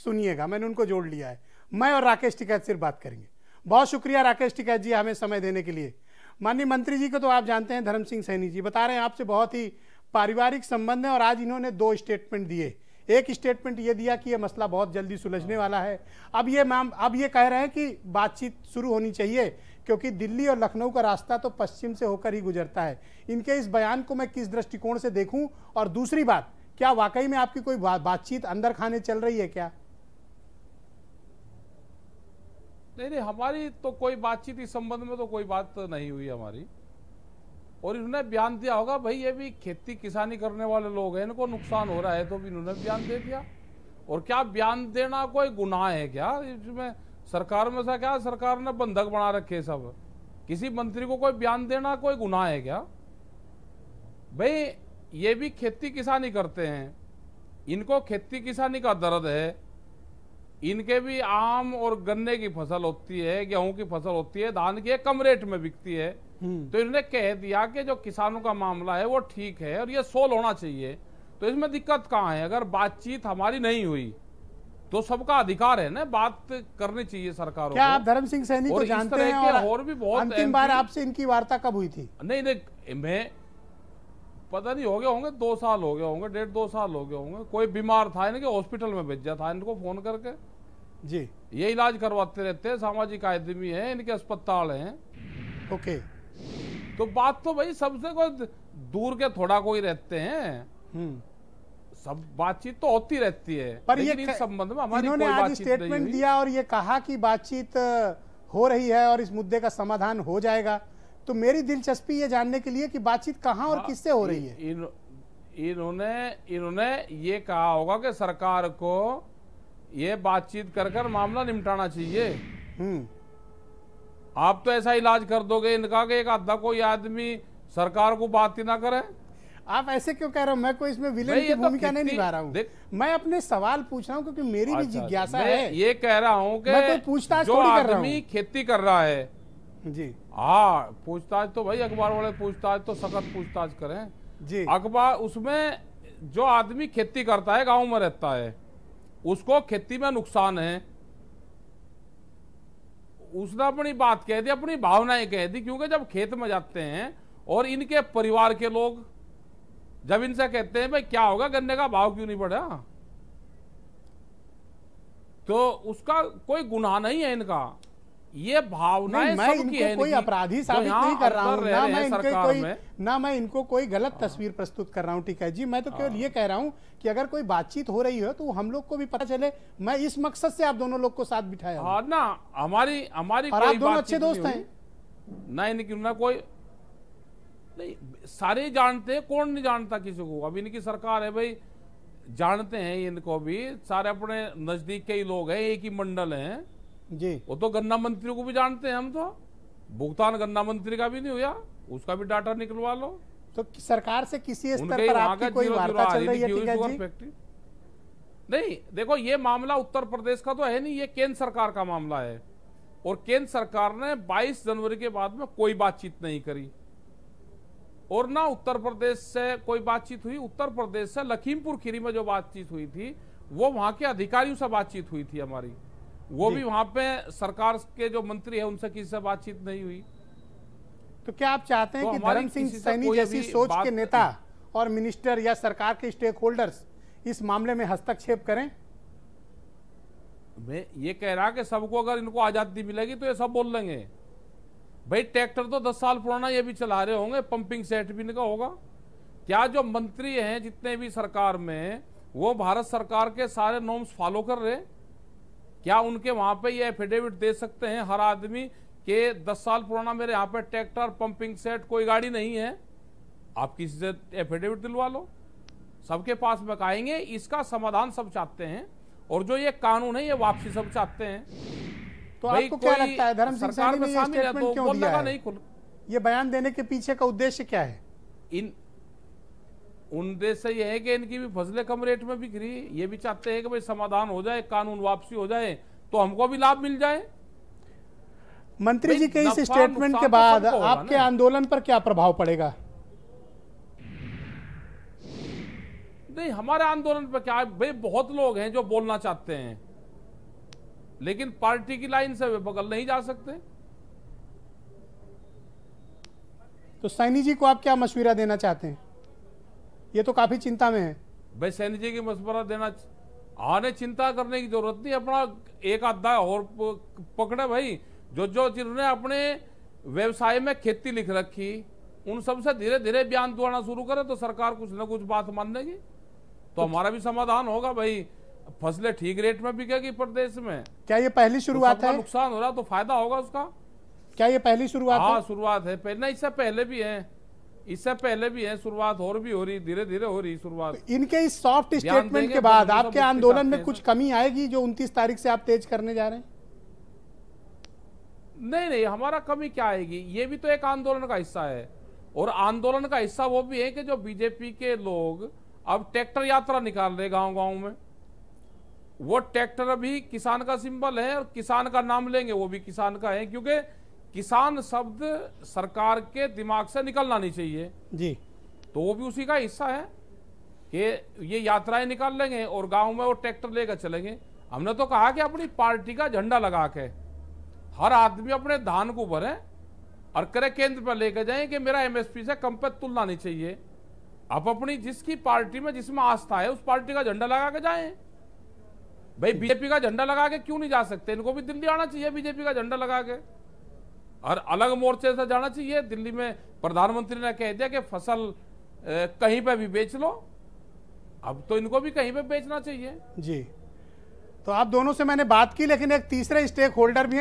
सुनिएगा, मैंने उनको जोड़ लिया है। मैं और राकेश टिकैत सिर्फ बात करेंगे। बहुत शुक्रिया राकेश टिकैत जी हमें समय देने के लिए। माननीय मंत्री जी को तो आप जानते हैं, धर्म सिंह सैनी जी बता रहे हैं आपसे बहुत ही पारिवारिक संबंध है, और आज इन्होंने 2 स्टेटमेंट दिए। एक स्टेटमेंट ये दिया कि ये मसला बहुत जल्दी सुलझने वाला है। अब ये कह रहे हैं कि बातचीत शुरू होनी चाहिए, क्योंकि दिल्ली और लखनऊ का रास्ता तो पश्चिम से होकर ही गुजरता है। इनके इस बयान को मैं किस दृष्टिकोण से देखूं? और दूसरी बात, क्या वाकई में आपकी कोई बातचीत अंदर खाने चल रही है क्या? नहीं, हमारी तो कोई बातचीत इस संबंध में तो कोई बात नहीं हुई हमारी। और इन्होंने बयान दिया होगा, भाई ये भी खेती किसानी करने वाले लोग हैं, इनको नुकसान हो रहा है, तो भी इन्होंने बयान दे दिया। और क्या बयान देना कोई गुनाह है क्या? इसमें सरकार में से क्या सरकार ने बंधक बना रखे सब? किसी मंत्री को कोई बयान देना कोई गुनाह है क्या? भाई ये भी खेती किसानी करते हैं, इनको खेती किसानी का दर्द है। इनके भी आम और गन्ने की फसल होती है, गेहूं की फसल होती है, धान की कम रेट में बिकती है। तो इन्होंने कह दिया कि जो किसानों का मामला है वो ठीक है और ये सोल्व होना चाहिए। तो इसमें दिक्कत कहाँ है? अगर बातचीत हमारी नहीं हुई तो सबका अधिकार है ना, बात करनी चाहिए सरकारों को। क्या आप धर्म सिंह सैनी को जानते हैं? और भी बहुत अंतिम बार आपसे इनकी वार्ता कब हुई थी? नहीं, मैं पता नहीं, हो गए होंगे 2 साल हो गए होंगे, 1.5-2 साल हो गए होंगे। कोई बीमार था, इनके हॉस्पिटल में भेजा था इनको फोन करके जी। ये इलाज करवाते रहते हैं, सामाजिक आदमी है, इनके अस्पताल हैं। ओके, तो बात तो भाई सबसे कोई दूर के थोड़ा कोई रहते हैं, सब बातचीत तो होती रहती है। पर ये इस संबंध में हमारी इन्होंने कोई आज बातचीत नहीं स्टेटमेंट हुई। दिया और ये कहा कि बातचीत हो रही है और इस मुद्दे का समाधान हो जाएगा। तो मेरी दिलचस्पी ये जानने के लिए कि बातचीत कहाँ और किससे हो रही है। इन्होंने ये कहा होगा कि सरकार को ये बातचीत कर मामला निपटाना चाहिए। आप तो ऐसा इलाज कर दोगे इनका कि एक आधा कोई आदमी सरकार को बात ही ना करे। आप ऐसे क्यों कह रहे हो? मैं कोई इसमें विलेन की भूमिका नहीं निभा रहा हूँ। मैं अपने सवाल पूछ रहा हूँ क्योंकि मेरी भी जिज्ञासा है। ये कह रहा हूँ कि मैं कोई पूछताछ जो थोड़ी कर रहा हूँ। आदमी खेती कर रहा है जी, हाँ, पूछताछ तो भाई अखबार वाले पूछताछ तो सख्त पूछताछ करें जी। अखबार उसमें जो आदमी खेती करता है, गांव में रहता है, उसको खेती में नुकसान है, उसने अपनी बात कह दी, अपनी भावनाएं कह दी। क्योंकि जब खेत में जाते हैं और इनके परिवार के लोग जब इनसे कहते हैं भाई क्या होगा, गन्ने का भाव क्यों नहीं बढ़ा, तो उसका कोई गुनाह नहीं है इनका। ये भावनाएं सबकी है। कोई अपराधी साबित नहीं कर रहा हूं, ना मैं इनको कोई गलत तस्वीर प्रस्तुत कर रहा हूं। ठीक है जी, मैं तो केवल ये कह रहा हूं कि अगर कोई बातचीत हो रही हो तो हम लोग को भी पता चले। मैं इस मकसद से आप दोनों लोग को साथ बिठाया हूं। हाँ ना, हमारी और आप दोनों अच्छे दोस्त हैं ना, इनकी ना कोई नहीं, सारे जानते हैं, कौन नहीं जानता किसी को। अब इनकी सरकार है भाई, जानते हैं इनको भी, सारे अपने नजदीक के ही लोग हैं, एक ही मंडल हैं जी। वो तो गन्ना मंत्री को भी जानते हैं हम, तो भुगतान गन्ना मंत्री का भी नहीं हुआ, उसका भी डाटा निकलवा लो। तो सरकार से किसी स्तर पर आपकी कोई वार्ता चल रही है? नहीं, देखो ये मामला उत्तर प्रदेश का तो है नहीं, ये केंद्र सरकार का मामला है। और केंद्र सरकार ने 22 जनवरी के बाद में कोई बातचीत नहीं करी, और ना उत्तर प्रदेश से कोई बातचीत हुई। उत्तर प्रदेश से लखीमपुर खीरी में जो बातचीत हुई थी वो वहां के अधिकारियों से बातचीत हुई थी हमारी, वो भी वहां पे सरकार के जो मंत्री है उनसे किसी से बातचीत नहीं हुई। तो क्या आप चाहते हैं कि धर्म सिंह सैनी जैसी सोच के नेता और मिनिस्टर या सरकार के स्टेक होल्डर्स इस मामले में हस्तक्षेप करें? मैं ये कह रहा कि सबको अगर इनको आजादी मिलेगी तो ये सब बोल लेंगे। भाई ट्रैक्टर तो 10 साल पुराना ये भी चला रहे होंगे, पंपिंग सेट भी इनका होगा। क्या जो मंत्री हैं जितने भी सरकार में, वो भारत सरकार के सारे नॉर्म्स फॉलो कर रहे? क्या उनके वहां पे ये एफिडेविट दे सकते हैं हर आदमी के 10 साल पुराना मेरे यहाँ पे ट्रैक्टर, पंपिंग सेट, कोई गाड़ी नहीं है? आप किसी से एफिडेविट दिलवा लो, सबके पास में आएंगे। इसका समाधान सब चाहते हैं, और जो ये कानून है ये वापसी सब चाहते हैं। तो आपको क्या लगता है धर्म सिंह सैनी ने ये स्टेटमेंट क्यों दिया है? नहीं, ये बयान देने के पीछे का उद्देश्य क्या है? उद्देश्य ये है कि इनकी भी फसलें कम रेट में बिक रही, ये भी चाहते हैं कि भाई समाधान हो जाए, कानून वापसी हो जाए, तो हमको भी लाभ मिल जाए। मंत्री जी के इस स्टेटमेंट के बाद आपके आंदोलन पर क्या प्रभाव पड़ेगा? नहीं, हमारे आंदोलन पर क्या, भाई बहुत लोग हैं जो बोलना चाहते हैं, लेकिन पार्टी की लाइन से वे बगल नहीं जा सकते। तो सैनी जी को आप क्या मशवरा देना चाहते हैं? ये तो काफी चिंता में है। भाई सैनी जी की मशवरा देना, आने चिंता करने की जरूरत नहीं, अपना एक आधा और पकड़े भाई। जो जिन्होंने अपने व्यवसाय में खेती लिख रखी, उन सबसे धीरे धीरे बयान दुआना शुरू करे तो सरकार कुछ ना कुछ बात मान लेगी, तो हमारा भी समाधान होगा भाई। फसलें ठीक रेट में बिकेगी प्रदेश में। क्या ये पहली शुरुआत है? नुकसान हो रहा तो फायदा होगा उसका। क्या ये पहली शुरुआत है? हाँ शुरुआत है, पहले इससे पहले भी है, इससे पहले भी है शुरुआत, और भी हो रही, धीरे धीरे हो रही शुरुआत। इनके इस सॉफ्ट स्टेटमेंट के बाद आपके आंदोलन में कुछ कमी आएगी जो 29 तारीख से आप तेज करने जा रहे हैं? नहीं, हमारा कमी क्या आएगी, ये भी तो एक आंदोलन का हिस्सा है। और आंदोलन का हिस्सा वो भी है कि जो बीजेपी के लोग अब ट्रैक्टर यात्रा निकाल रहे गांव गांव में, वो ट्रैक्टर भी किसान का सिंबल है, और किसान का नाम लेंगे वो भी किसान का है, क्योंकि किसान शब्द सरकार के दिमाग से निकलना नहीं चाहिए जी। तो वो भी उसी का हिस्सा है कि ये यात्राएं निकाल लेंगे और गांव में वो ट्रैक्टर लेकर चलेंगे। हमने तो कहा कि अपनी पार्टी का झंडा लगा के हर आदमी अपने धान को भरे और करे केंद्र पर लेकर जाए कि मेरा एमएसपी से कम पे तुलना नहीं चाहिए। आप अपनी जिसकी पार्टी में जिसमें आस्था है उस पार्टी का झंडा लगा के जाएं। भाई बीजेपी का झंडा लगा के क्यों नहीं जा सकते? इनको भी दिल्ली आना चाहिए बीजेपी का झंडा लगा के, और अलग मोर्चे से जाना चाहिए। दिल्ली में प्रधानमंत्री ने कह दिया कि फसल कहीं पे भी बेच लो, अब तो इनको भी कहीं पे बेचना चाहिए। जी, तो आप दोनों से मैंने बात की, लेकिन एक तीसरे स्टेक होल्डर भी